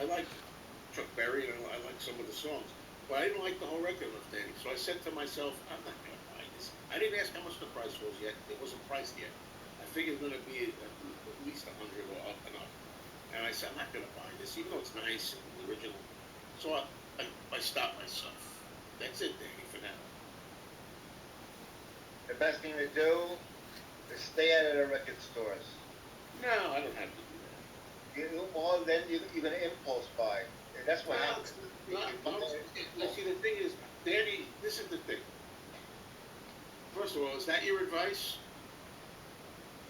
I like Chuck Berry and I like some of the songs, but I didn't like the whole record enough, Danny. So I said to myself, I'm not going to buy this. I didn't ask how much the price was yet. It wasn't priced yet. I figured it was going to be at least 100 or up and up. And I said, I'm not going to buy this, even though it's nice and the original. So I stopped myself. That's it, Danny, for now. The best thing to do is stay out of the record stores. No, I don't have to do Well, then you're going to impulse buy. And that's what that. happens. No, see, the thing is, Danny, this is the thing. First of all, is that your advice?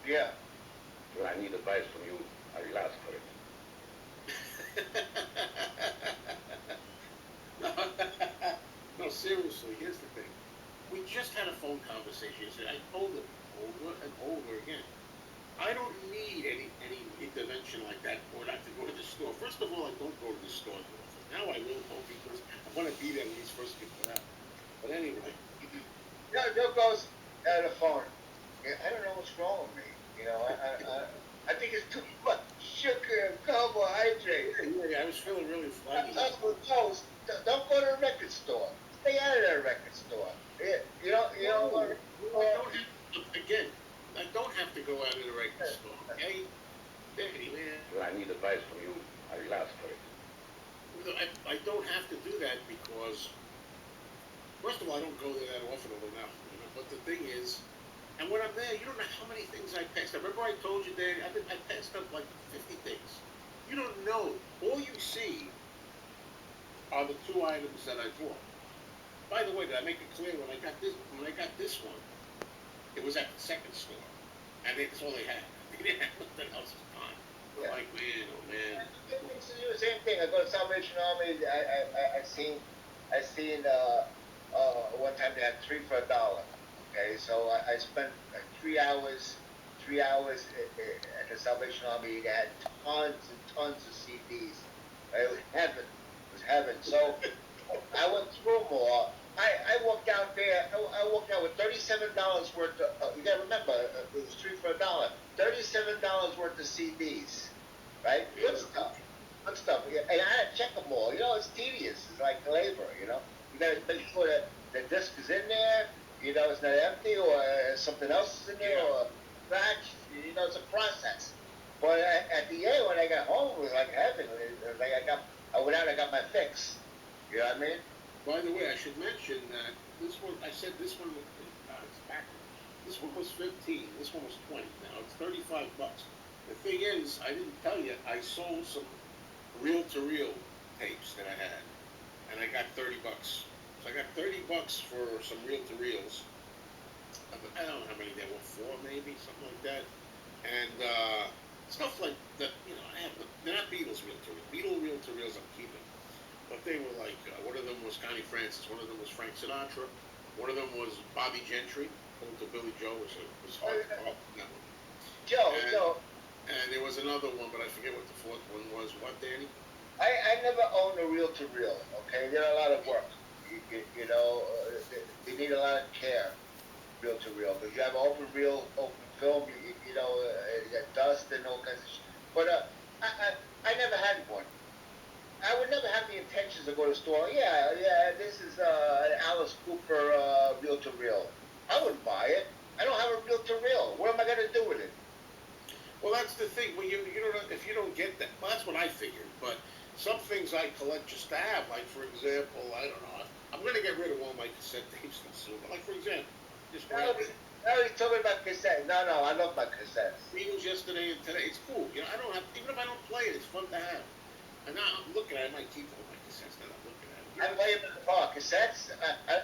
Yeah. When I need advice from you, I will ask for it. no, no, seriously, here's the thing. We just had a phone conversation. I told him over and over again. I don't need any intervention like that or not to go to the store. First of all, I don't go to the store too often. Now I will go because I want to be there when these first get put out. But anyway. Joe goes out of the phone. Yeah, I don't know what's wrong with me. You know, I think it's too much sugar and carbohydrates. Yeah, I was feeling really flabby. Don't go to the record store. Stay out of the record store. Again, I don't have to go out of the record store, okay? Danny, man. When I need advice from you, I will ask for it. I don't have to do that because, first of all, I don't go there that often, although now, but the thing is, and when I'm there, you don't know how many things I passed up. Remember I told you, Danny, I passed up like 50 things. You don't know. All you see are the two items that I bought. By the way, did I make it clear when I got this one, it was at the second store, and that's all they had. They didn't have nothing else at the time. Yeah. Like, man, oh man. It's the same thing. I go to Salvation Army. I seen one time they had 3 for $1. Okay, so I spent 3 hours at the Salvation Army. They had tons and tons of CDs. It was heaven. It was heaven. So I went through them all. I walked out there. I walked out with $37 worth of. You gotta remember, it was 3 for $1. $37 worth of CDs, right? Good stuff. Good stuff. And I had to check them all. You know, it's tedious. It's like labor. You know, you gotta make sure that the disc is in there. You know, it's not empty, or something else is in there, or scratch. You know, it's a process. But at the end, when I got home, it was like heaven. It was like I went out, I got my fix. You know what I mean? By the way, I should mention that this one, I said this one, it's backwards. This one was 15. This one was 20. Now it's 35 bucks. The thing is, I didn't tell you, I sold some reel-to-reel tapes that I had, and I got 30 bucks. So I got 30 bucks for some reel-to-reels. I don't know how many there were, 4 maybe, something like that. And stuff like that, you know, they're not Beatles reel-to-reels. Beatles reel-to-reels I'm keeping. But they were like, one of them was Connie Francis, one of them was Frank Sinatra, one of them was Bobby Gentry, home to Billy Joe, which was hard to call that one. Joe. And there was another one, but I forget what the fourth one was. What, Danny? I never owned a reel-to-reel, okay? They're a lot of work. You know, they need a lot of care, reel-to-reel, because you have open film, you know, you got dust and all kinds of shit. But I never had one. I would never have the intentions to go to the store. Yeah, this is an Alice Cooper reel-to-reel. I wouldn't buy it. I don't have a reel-to-reel. What am I going to do with it? Well, that's the thing. Well, you don't, if you don't get that, well, that's what I figured. But some things I collect just to have, like for example, I don't know. I'm going to get rid of all my cassette tapes soon. But like for example, just now he's talking about cassettes. No, I love my cassettes. Beatles yesterday and today. It's cool. You know, I don't have, even if I don't play it, it's fun to have. And now I'm looking at it. I might keep all my cassettes that I'm looking at. I play them in the car. Cassettes,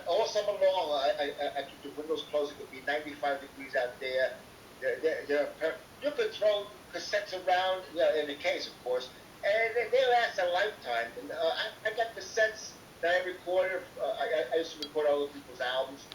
all summer long, I keep the windows closed. It could be 95 degrees out there. You could throw cassettes around, in the case, of course, and they last a lifetime. And I got cassettes that I recorded. I used to record all of people's albums.